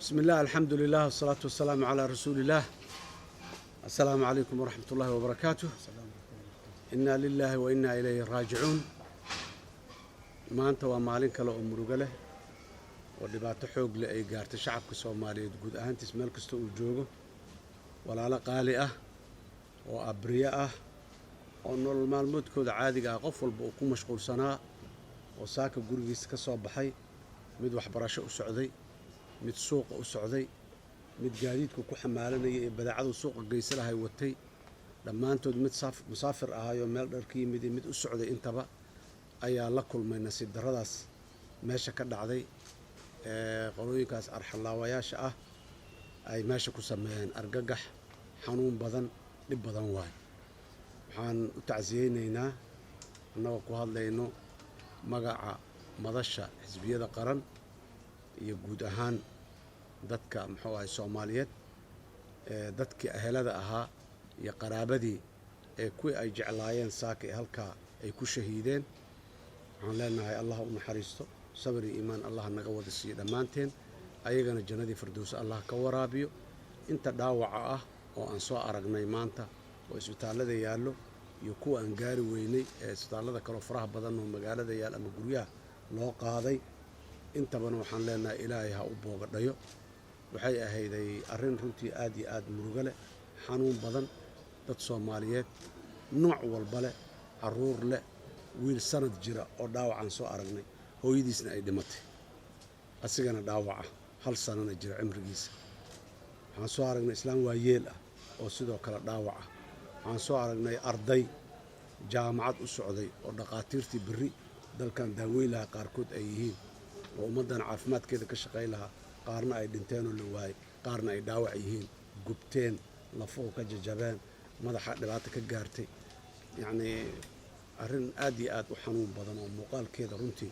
بسم الله الحمد لله والصلاة والسلام على رسول الله. السلام عليكم ورحمة الله وبركاته. إنا لله وإنا إليه راجعون. maanta waa maalin kale oo murugo leh oo dhibaato xoog leh ay gaartay shacabka Soomaaliyeed guud ahaantiis meel kasta uu joogo. walaalo qaali ah oo abriya ah oo nolol maalmoodkooda caadiga ah qof walba uu ku mashquulsanaa oo saaka gurigiisa ka soo baxay, mid waxbarasho u socday, mid suuqa u socday, mid gaadiidku ku xamaalanayay ee badeecadu suuqa geysanahay watay, dhammaantood mid musaafir ahaayoo meel dheer ka yimid mid u socday intaba ayaa la kulmay nasiib darradaas meesha ka dhacday. qolooyinkaas arxalaawayaasha ah ay meesha ku sameeyeen argagax, xanuun badan, dhib badan waay. waxaan u tacsiyeynaynaa annagoo ku hadlayno magaca madasha xisbiyada qaran iyo guud ahaan dadka muxuu ahay Soomaaliyeed, dadkii ahelada ahaa iyo qaraabadii ee kuwii ay jeclaayeen saaka ee halkaa ay ku shahiideen. waxaan leenahay allah u naxariisto, sabir iyo iimaan allah naga wada siiyo dhammaanteen, ayagana jannadii firdowsa allah ka waraabiyo. inta dhaawaca ah oo aan soo aragnay maanta oo isbitaallada yaallo iyo kuwa aan gaari weynay ee isbitaallada kaloo faraha badan oo magaalada yaal ama guryaha loo qaaday, intabana waxaan leenahay ilaahay ha u boogadhayo. waxay ahayday arrin runtii aad iyo aad murugo leh, xanuun badan, dad Soomaaliyeed nooc walba leh, carruur leh, wiil sanad jira oo dhaawacaan soo aragnay, hooyadiisna ay dhimatay, asigana dhaawaca 1 sanana jira cimrigiisa. waxaan soo aragnay islaam waayeel ah oo sidoo kale dhaawaca. waxaan soo aragnay arday jaamacad u socday oo dhaqaatiirtii berri dalkan daaweyn lahaa qaarkood ay yihiin oo ummaddan caafimaadkeeda ka shaqayn lahaa, qaarna ay dhinteenoo la waayay, qaarna ay dhaawac yihiin, gubteen, lafuhu ka jajabeen, madaxa dhibaato ka gaartay. yacnii arrin aad iyo aad u xanuun badan oo muuqaalkeeda runtii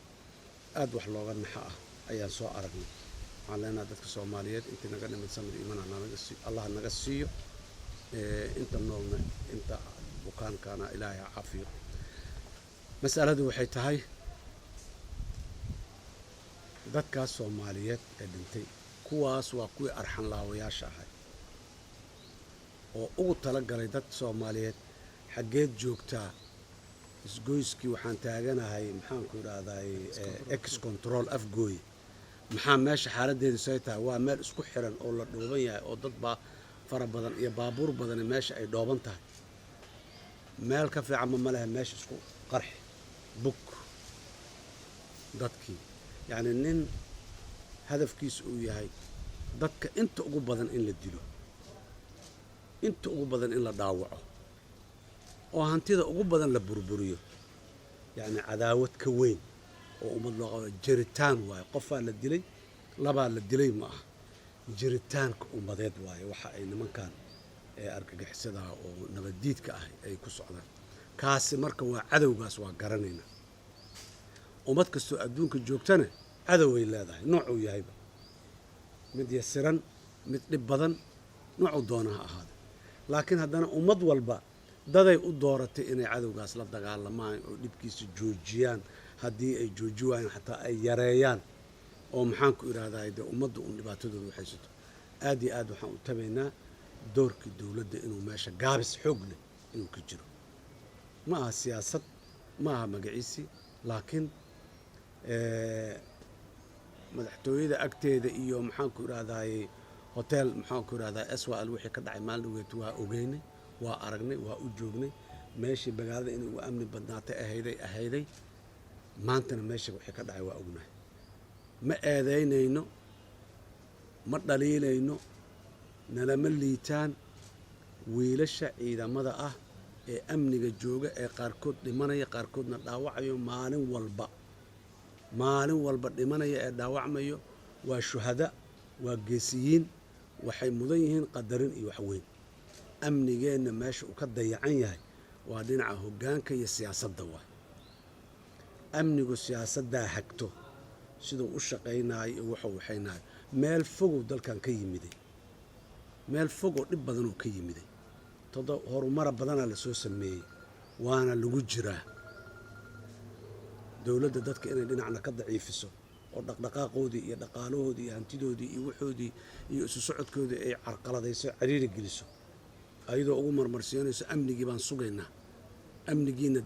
aad wax looga naxa ah ayaan soo aragnay. waxaan leenahay dadka Soomaaliyeed intii naga dhimid samir iimaan allah naga siiyo, inta noolna inta bukaankana ilaahay ha caafiyo. mas'aladu waxay tahay dadkaas Soomaaliyeed ee dhintay, kuwaas waa kuwii arxan laawayaasha ahay oo ugu talagalay dad Soomaaliyeed xaggeed joogtaa. isgoyskii waxaan taaganahay maxaanku idhaahday ex control afgooy. maxaa meesha xaaladdeedu say tahay? waa meel isku xiran oo la dhooban yahay oo dad baa fara badan iyo baabuur badani meesha ay dhooban tahay. meel ka fiican ma lehe meesha isku qarxi bug dadkii. yacni nin hadafkiisa uu yahay dadka inta ugu badan in la dilo, inta ugu badan in la dhaawaco, oo hantida ugu badan la burburiyo. yacni cadaawad ka weyn oo ummad loo qabo jiritaan waaye. qofaa la dilay, labaa la dilay ma aha, jiritaanka ummadeed waaye waxa ay nimankan ee argagixisadaha oo nabaddiidka ah ay ku socdaan. kaasi marka waa cadowgaas, waa garanayna. ummad kastoo adduunka joogtana cadoway leedahay, noocuu yahayba, mid yasiran, mid dhib badan, noocuu doona ha ahaada. laakiin haddana ummad walba daday u dooratay inay cadowgaas la dagaalamaan oo dhibkiisa joojiyaan. haddii ay jooji waayaan xataa ay yareeyaan oo maxaanku idhaahdaa dee ummadda uun dhibaatadooda waxaysato. aad iyo aad waxaan u tabaynaa doorkii dowladda inuu meesha gaabis xoog leh inuu ka jiro. ma aha siyaasad, ma aha magaciisii, laakiin madaxtooyada agteeda iyo maxaanku idhaahdaay hotel maxaanku idhahdaa SYL wixii ka dhacay maalin dhaweed waa ogeynay, waa aragnay, waa u joognay. meeshii magaalada inay ugu amni badnaatay ahayday maantana meesha wixii ka dhacay waa ognahay. ma eedaynayno, ma dhaliilayno, nalama liitaan wiilasha ciidamada ah ee amniga jooga ee qaarkood dhimanaya, qaarkoodna dhaawacayo, maalin walba dhimanaya ee dhaawacmayo. waa shuhada, waa geesiyiin, waxay mudan yihiin qadarin iyo wax weyn. amnigeenna meesha uu ka dayacan yahay waa dhinaca hoggaanka iyo siyaasadda waay. amnigu siyaasaddaa hagto siduu u shaqaynaayo iyo wuxuu waxaynayo. meel fogow dalkan ka yimiday, meel fogoo dhib badanoo ka yimiday. horumara badanaa la soo sameeyey, waana lagu jiraa. dowladda dadka inay dhinacna ka daciifiso oo dhaqdhaqaaqoodii iyo dhaqaalahoodii iyo hantidoodii iyo waxoodii iyo isu socodkoodii ay carqaladayso cariiri geliso ayadoo ugu marmarsiinayso amnigii baan sugaynaa amnigiina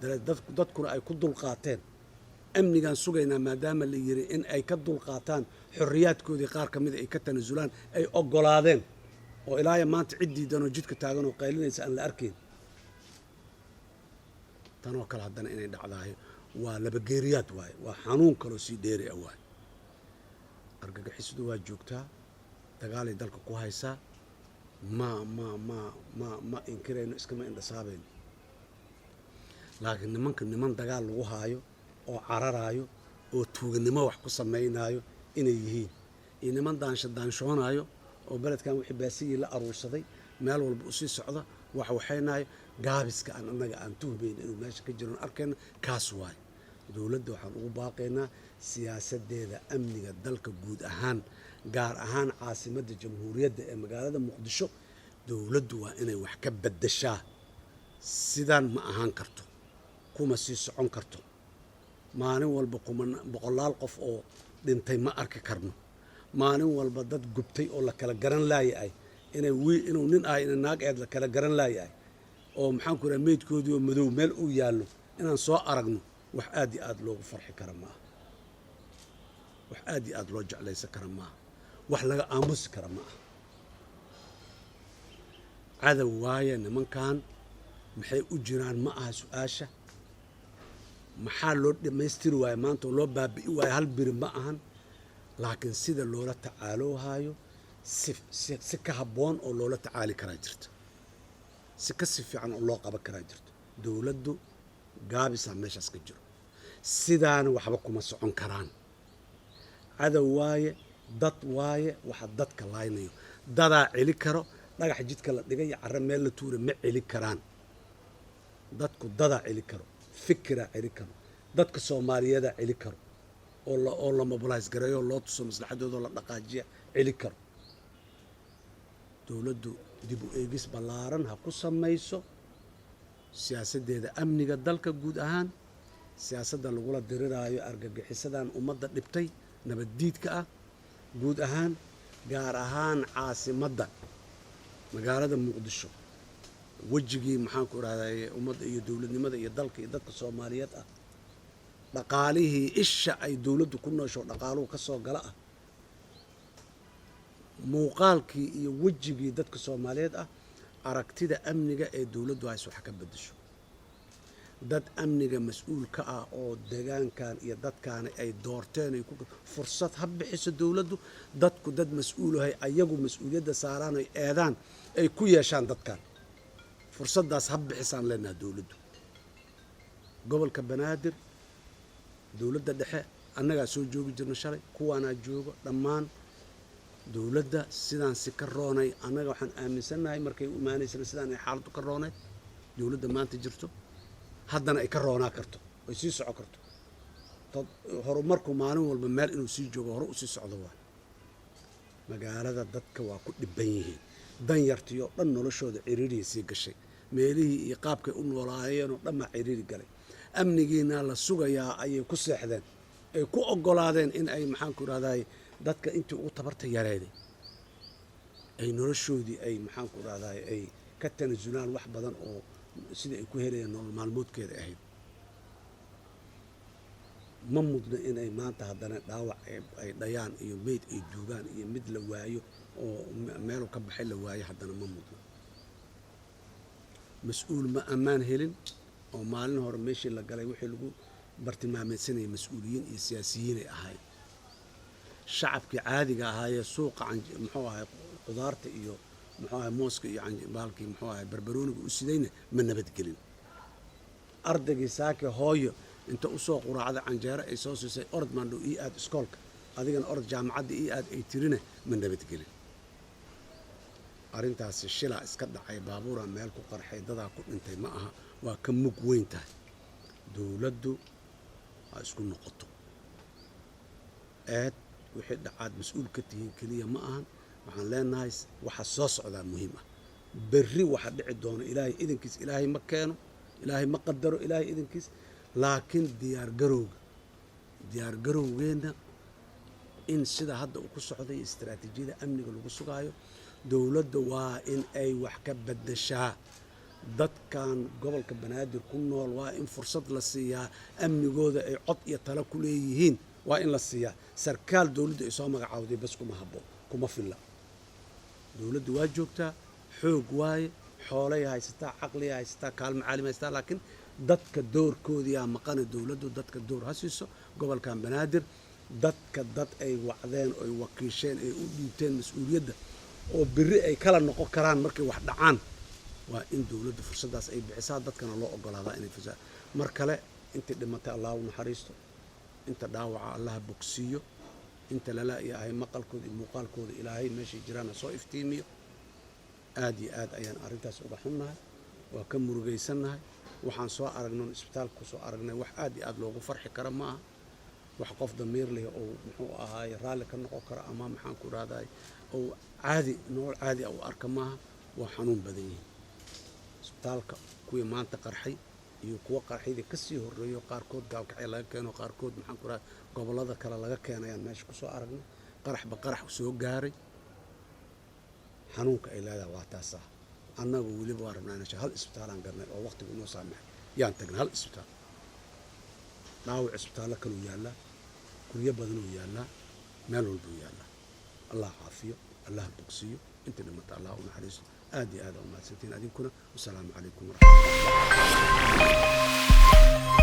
dadkuna ay ku dulqaateen amnigaan sugaynaa maadaama la yiri in ay ka dulqaataan xorriyaadkoodii qaar ka mid ay ka tanasulaan ay oggolaadeen oo ilaa maanta cid diidan oo jidka taagan oo qaylinaysa aan la arkayn tanoo kale haddana inay dhacdaayo waa labageeriyaad waaye waa xanuun kaloo sii dheeri ah waaye argagixisadu waa joogtaa dagaalay dalka ku haysaa ma inkirayno iskama indhasaabayno laakiin niman dagaal lagu haayo oo cararaayo oo tuuganimo wax ku samaynaayo inay yihiin iyo niman daanshoonaayo oo beledkan wixii baasiyii la aruursaday meel walba u sii socda waxaynaayo gaabiska annaga aan tuhmayna inuu meesha ka jiro arkayna kaas waaye dowladda waxaan ugu baaqaynaa siyaasadeeda amniga dalka guud ahaan gaar ahaan caasimadda jamhuuriyadda ee magaalada muqdisho dowladdu waa inay wax ka beddeshaa sidaan ma ahaan karto kuma sii socon karto maalin walba boqolaal qof oo dhintay ma arki karno maalin walba dad gubtay oo la kala garan laayahay inuu nin ah ina naag eed la kala garan laayahay oo maxaan ku rahaa meydkoodii oo madow meel uu yaallo inaan soo aragno wax aad iyo aad loogu farxi kara maaha wax aad iyo aad loo jeclaysan kara maaha wax laga aamusi kara maaha cadow waaye nimankan maxay u jiraan ma aha su-aasha maxaa loo dhammaystiri waaye maanta oo loo baabi'i waaye hal biri ma ahan laakiin sida loola tacaaloohayo si ka habboon oo loola tacaali karaa jirto si ka si fiican oo loo qaban karaa jirto dowladdu gaabisaa meeshaas ka jiro sidaana waxba kuma socon karaan cadow waaye dad waaye waxa dadka laaynayo dadaa celi karo dhagax jidka la dhigay iyo carro meel la tuura ma celi karaan dadku dadaa celi karo fikiraa celi karo dadka soomaaliyeedaa celi karo oo la mobilize gareeyo oo loo tuso maslaxadoodoo la dhaqaajiya celi karo dowladdu dib u eegis ballaaran ha ku samayso siyaasaddeeda amniga dalka guud ahaan siyaasadda lagula diriraayo argagixisadan ummadda dhibtay nabaddiidka ah guud ahaan gaar ahaan caasimadda magaalada muqdisho wejigii maxaan ku rahdaye ummadda iyo dowladnimada iyo dalka iyo dadka soomaaliyeed ah dhaqaalihii isha ay dowladdu ku noosho dhaqaaluhu ka soo gala ah muuqaalkii iyo wejigii dadka soomaaliyeed ah aragtida amniga ee dowladdu hayso wax ka beddesho dad amniga mas-uul ka ah oo deegaankan iyo dadkaani ay doorteen ay fursad ha bixiso dowladdu dadku dad mas-uulahay ayagu mas-uuliyadda saaraan ay eedaan ay ku yeeshaan dadkan fursaddaas ha bixisaan leenaha dowladdu gobolka banaadir dowladda dhexe annagaa soo joogi jirna shalay kuwaanaa joogo dhammaan dowladda sidaan si ka roonay annaga waxaan aaminsannahay markay u imaanaysana sidaan ay xaaladdu ka roonayd dowladda maanta jirto haddana ay ka roonaa karto ay sii soco karto horumarku maalin walba meel inuu sii joogo hore u sii socdo waa magaalada dadka waa ku dhibban yihiin dan yartii oo dhan noloshooda ciriiriyay sii gashay meelihii iyo qaabkay u noolaayeen oo dhan baa ciriiri galay amnigiina la sugayaa ayay ku seexdeen ay ku oggolaadeen in ay maxaan ku rahdaay dadka intii ugu tabarta yareeday ay noloshoodii ay maxaan ku rahdaay ay ka tanasulaan wax badan oo sida ay ku helayeen nolol maalmoodkeeda ahayd ma mudna inay maanta haddana dhaawac ay dhayaan iyo meyd ay duugaan iyo mid la waayo oo meelu ka baxay la waayo haddana ma mudna mas-uul ma ammaan helin oo maalin hore meeshii la galay wixii lagu bartilmaameedsanayay mas-uuliyiin iyo siyaasiyiinay ahayd shacabkii caadiga ahaayee suuqa muxuu ahay qudaarta iyo muxuu ahay mooska iyo baalkii muxuu ahay barbarooniga u sidayna ma nabadgelin ardaygii saake hooyo inta u soo quraacda canjeero ay soo siisay orod maandhow ii aad iskoolka adigana orod jaamacadda ii aad ay tirina ma nabadgelin arrintaasi shilaa iska dhacay baabuura meel ku qarxay dadaa ku dhintay ma aha waa ka mug weyn tahay dowladdu ha isku noqoto eed wixii dhacaad mas-uul ka tihiin keliya ma ahan waxaan leenahay waxa soo socdaa muhiim ah berri waxa dhici doono ilaahay idinkiis ilaahay ma keeno ilaahay ma qadaro ilaahay idinkiis laakiin diyaargarowgeenna in sida hadda uu ku socday istiraatiijiyada amniga lagu sugaayo dowladda waa in ay wax ka beddeshaa dadkan gobolka banaadir ku nool waa in fursad la siiyaa amnigooda ay cod iyo talo ku leeyihiin waa in la siiyaa sarkaal dowladda ay soo magacaawday bas kuma habbo kuma filla dowladda waa joogtaa xoog waaye xoolay haysataa caqliya haysataa kaalmo caalimi haysataa laakiin dadka doorkoodiyaa maqana dowladdu dadka door ha siiso gobolkan banaadir dadka dad ay wacdeen oy wakiisheen ay u dhiibteen mas-uuliyadda oo berri ay kala noqon karaan markay wax dhacaan waa in dowladdu fursaddaas ay bixisaa dadkana loo ogolaadaa inay fusaa mar kale intii dhimatay allah u naxariisto inta dhaawaca allaha bogsiiyo inta lala yahay maqalkooda iyo muuqaalkooda ilaahay meeshay jiraana soo iftiimiyo aad iyo aad ayaan arrintaas uga xunnahay waa ka murugaysannahay waxaan soo aragnay isbitaalka ku soo aragnay wax aad iyo aad loogu farxi kara ma aha wax qof damiir leh oo muxuu ahaay raalli ka noqon kara ama maxaan ku raadaay oo caadi nolol caadi ah u arka maaha waa xanuun badan yihiin isbitaalka kuwii maanta qarxay iyo kuwa qarxaydii ka sii horreeyo qaarkood gaalkacyo laga keeno qaarkood maxaan ku raadaay gobollada kale laga keenayaan meesha ku soo aragnay qaraxba qarax soo gaaray xanuunka ay leedahay waa taasaa annagu weliba waa rabnaa inaan hal isbitaalaan garnay oo waqtigu inoo saamaxay yaan tagnay hal isbitaal dhaawac isbitaallo kaluu yaallaa guryo badanuu yaallaa meel walbuu yaallaa allah caafiyo allah bogsiiyo inta dhimata allah u naxariiso aad iyo aad aa u mahadsantiin adinkuna wasalaamu calaykum waraxmatullahi